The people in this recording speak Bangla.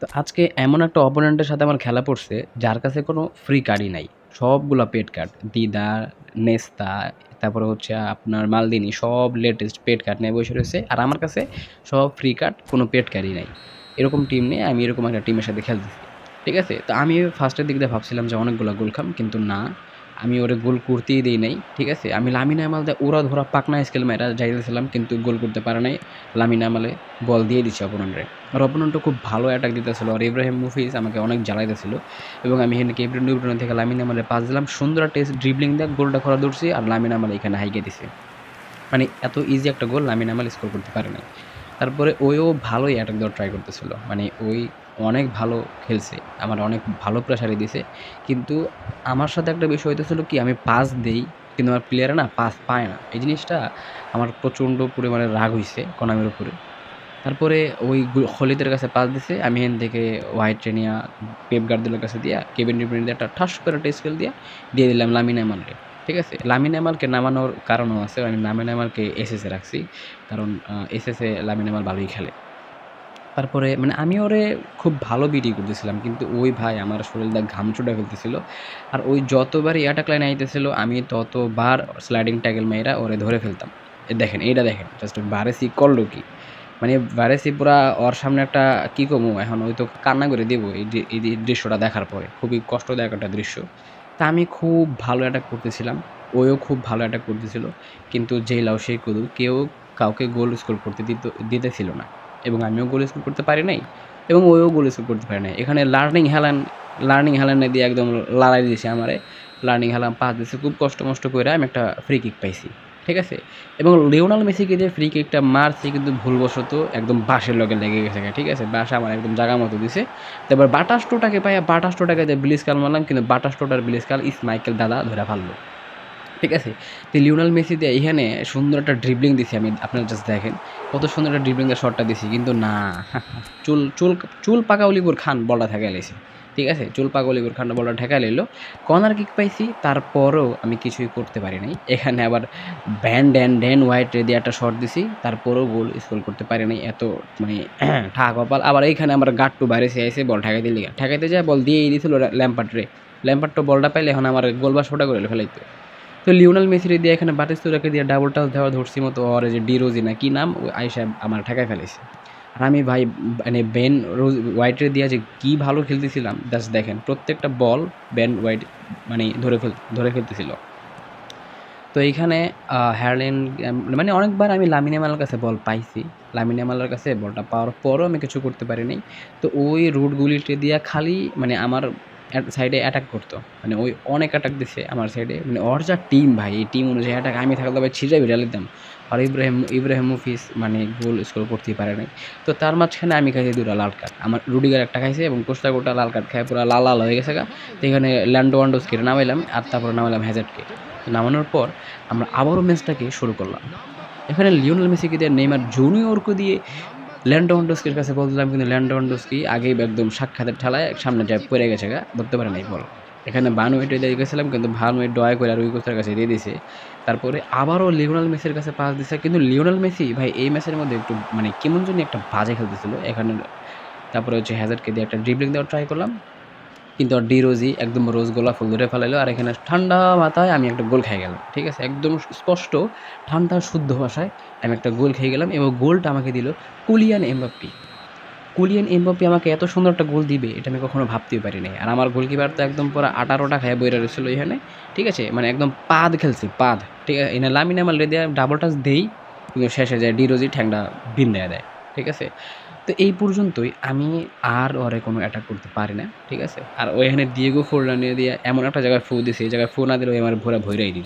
তো আজকে এমন একটা অপোনেন্টের সাথে আমার খেলা পড়ছে, যার কাছে কোনো ফ্রি কার্ডই নাই। সবগুলা পেড কার্ড। দিদা, নেস্তা, তারপরে হচ্ছে আপনার মালদিনি সব লেটেস্ট পেড কার্ড নিয়ে বসে রয়েছে। আর আমার কাছে সব ফ্রি কার্ড, কোনো পেড কার্ডই নাই। এরকম টিম নিয়ে আমি এরকম একটা টিমের সাথে খেলতেছি। ঠিক আছে? তো আমি ফার্স্টের দিক দিয়ে ভাবছিলাম যে অনেকগুলা গোল খাম, কিন্তু না, আমি ওরে গোল করতেই দেই নাই। ঠিক আছে? আমি লামিন ইয়ামাল দিয়ে উড়াধুরা পাকনা স্কেল মাইরা যাইতেছিলাম, কিন্তু গোল করতে পারে নাই। লামিন ইয়ামালে বল দিয়ে দিচ্ছে অপোনেন্টরে। আর অপোনেন্টও খুব ভালো অ্যাটাক দিতেছিল, আর ইব্রাহিম মুফিজ আমাকে অনেক জ্বালাইতেছিল। এবং আমি এখানে কেভিন ডি ব্রুইনে থেকে লামিন ইয়ামালে পাস দিলাম, সুন্দর একটা ড্রিবলিং দিয়ে গোলটা করা ধরছি, আর লামিন ইয়ামাল এখানে হাইকে দিছে। মানে এত ইজি একটা গোল লামিন ইয়ামাল স্কোর করতে পারে নাই। তারপরে ওইও ভালোই অ্যাটাক দেওয়ার ট্রাই করতেছিল, মানে ওই অনেক ভালো খেলছে, আমার অনেক ভালো প্রেসারে দিছে। কিন্তু আমার সাথে একটা বিষয় হইতেছিল কি, আমি পাস দেই কিন্তু আমার প্লেয়ারে না পাস পায় না। এই জিনিসটা আমার প্রচণ্ড পরিমাণে রাগ হইছে কনামির উপরে। তারপরে ওই খলিদের কাছে পাস দিছে, আমি এখান থেকে হোয়াইট নিয়া পেপ গার্দিওলার কাছে দিয়া কেভিন ডি ব্রুইনে দিয়ে একটা ঠাস করে একটা স্কেল দিয়ে দিলাম লামিন ইয়ামালকে। ঠিক আছে? লামিন ইয়ামালকে নামানোর কারণও আছে। আমি লামিন ইয়ামালকে এসএসে রাখছি। কারণ এসএসে লামিন ইয়ামাল ভালোই খেলে। তারপরে মানে আমি ওরে খুব ভালো বিডি করতেছিলাম, কিন্তু ওই ভাই আমার শরীরটা ঘাম ছুটে ফেলতেছিল। আর ওই যতবারই অ্যাটাক লাইনে আইতেছিল আমি ততবার স্লাইডিং ট্যাকল মেয়েরা ওরে ধরে ফেলতাম। দেখেন, এইটা দেখেন, জাস্ট বারেসি করলো কি, মানে বারেসি পুরা ওর সামনে একটা কি কমু, এখন ওই তো কান্না করে দিব এই দৃশ্যটা দেখার পরে। খুবই কষ্টদায়ক একটা দৃশ্য। তা আমি খুব ভালো অ্যাটাক করতেছিলাম, ওও খুব ভালো অ্যাটাক করতেছিল, কিন্তু যেই লাউ সেই কদু, কেউ কাউকে গোল স্কোর করতে দিতেছিল না। এবং আমিও গোল স্কোর করতে পারি নাই, এবং ওও গোল স্কোর করতে পারে নাই। এখানে লার্নিং হ্যালান্ড দিয়ে একদম লড়াই দিয়েছে আমারে। লার্নিং হ্যালান্ড পাস দিয়েছে খুব কষ্ট মষ্ট করে, আমি একটা ফ্রি কিক পাইছি। ঠিক আছে? এবং লিওনাল মেসিকে যে ফ্রি কিকটা মারছি, কিন্তু ভুলবশত একদম বাঁশের লগে লেগে গেছে। ঠিক আছে? বাঁশ আমার একদম জায়গা মতো দিছে। তারপর বাটাস্টোটাকে পাইয়া বাটাস্টোটাকে দিয়ে ব্লিজকাল মারলাম, কিন্তু বাটাস্টোটার ব্লিজকাল মাইকেল দাদা ধরে ফেললো। ঠিক আছে? তো লিওনেল মেসি দিয়ে এখানে সুন্দর একটা ড্রিবলিং দিছি আমি, আপনারা জাস্ট দেখেন। কত সুন্দর একটা ড্রিবলিং দিয়ে শটটা দিছি, কিন্তু না, চুল চুল চুল পাকা অলিভার খান বলটা ঠেকাই লাইছে। ঠিক আছে? চুল পাকা অলিভার খান বলটা ঠেকাই লাইলো। কর্নার কিক পাইছি, তারপরেও আমি কিছুই করতে পারি নাই। এখানে আবার ড্যান হোয়াইট দিয়ে একটা শট দিছি, তারপরেও গোল স্কোর করতে পারি নাই। এত মানে ঠা কপাল। আবার এইখানে আমার গাট্টু বাইরে আইছে বল ঠেকাইতে লিগা। ঠেকাইতে যায় বল দিয়েই দিছিল ল্যাম্পার্ডরে। ল্যাম্পার্ড তো বলটা পাইলে এখন আমার গোল বা শোটা করে ফেলাইতো। তো লিওনেল মেসিরে দিয়ে এখানে বাতিস্তুতাকে দিয়ে ডাবল টাচ দেওয়া ধরছি মতো, ওর যে ডি রোজি না কি নাম, ওই আইসা আমার ঠেকায় ফেলেছে। আর আমি ভাই মানে বেন হোয়াইটের দিয়ে যে কী ভালো খেলতেছিলাম, জাস্ট দেখেন প্রত্যেকটা বল বেন হোয়াইট মানে ধরে ফেলতেছিল। তো এইখানে হ্যারল্যান্ড মানে অনেকবার আমি লামিন ইয়ামালের কাছে বল পাইছি। লামিন ইয়ামালের কাছে বলটা পাওয়ার পরও আমি কিছু করতে পারি নাই। তো ওই রুটগুলিতে দিয়া খালি মানে আমার সাইডে অ্যাটাক করতো। মানে ওই অনেক অ্যাটাক দিছে আমার সাইডে। মানে ওর যা টিম ভাই, এই টিম অনুযায়ী অ্যাটাক আমি থাকলে ভাই ছিঁড়ে বিড়াল দিতাম। আর ইব্রাহিমোভিচ মানে গোল স্কোর করতেই পারে নাই। তো তার মাঝখানে আমি খাইছি ২ টা লাল কার্ড। আমার রুডিগার একটা খাইছে এবং কোস্টা লাল কার্ড খায় পুরা লাল হয়ে গেছে গা। তো এখানে ল্যান্ডোভান্ডোস্কিরে নামাইলাম, আর তারপরে নামাইলাম হ্যাজার্ডকে। নামানোর পর আমরা আবারও ম্যাচটাকে শুরু করলাম। এখানে লিওনেল মেসিকে দিয়ে নেইমার জুনিয়রকে দিয়ে ল্যান্ডোভান্ডোস্কির কাছে বল দিলাম, কিন্তু ল্যান্ডোভান্ডোস্কি আগেই একদম সাক্ষাতের ঠালায় সামনে যায় পড়ে গেছে গা, ধরতে পারে নাই বল। এখানে ভানুয়েটে দিয়ে গেছিলাম, কিন্তু ভানুয়েট দয়া করে আর রুই কোস্টার কাছে দিয়ে দিছে। তারপরে আবারও লিওনেল মেসির কাছে পাস দিছে, কিন্তু লিওনেল মেসি ভাই এই ম্যাচের মধ্যে একটু মানে কেমন জানি একটা বাজে খেলতেছিল এখানে। তারপরে হচ্ছে হ্যাজার্ডকে দিয়ে একটা ড্রিবলিং দেওয়ার ট্রাই করলাম, কিন্তু আর ডি রোজি একদম রোজ গোলাপ ফুল ধরে ফেলাইলো। আর এখানে ঠান্ডা মাথায় আমি একটা গোল খেয়ে গেলাম। ঠিক আছে? একদম স্পষ্ট ঠান্ডা শুদ্ধ ভাষায় আমি একটা গোল খেয়ে গেলাম, এবং গোলটা আমাকে দিল কুলিয়ান এমবাপ্পে। কুলিয়ান এমবাপ্পে আমাকে এত সুন্দর একটা গোল দিবে এটা আমি কখনো ভাবতেই পারি নাই। আর আমার গোলকিপার তো একদম পুরো 18টা খায় বইরা রয়েছিল এখানে। ঠিক আছে? মানে একদম পাদ খেলছে পাদ। ঠিক আছে? এনে লামিন ইয়ামাল রে দিয়ে ডাবল টাচ দেই, কিন্তু শেষে যায় ডি রোজি ঠ্যাংটা বিন্দায় দেয়। ঠিক আছে? তো এই পর্যন্তই, আমি আর ওরে কোনো অ্যাটাক করতে পারি না। ঠিক আছে? আর ও এখানে ডিয়েগো ফরলানের দিয়ে এমন একটা জায়গায় ফু দিছে, এই জায়গায় ফু না দিলে ও আমার ভইরাই দিত।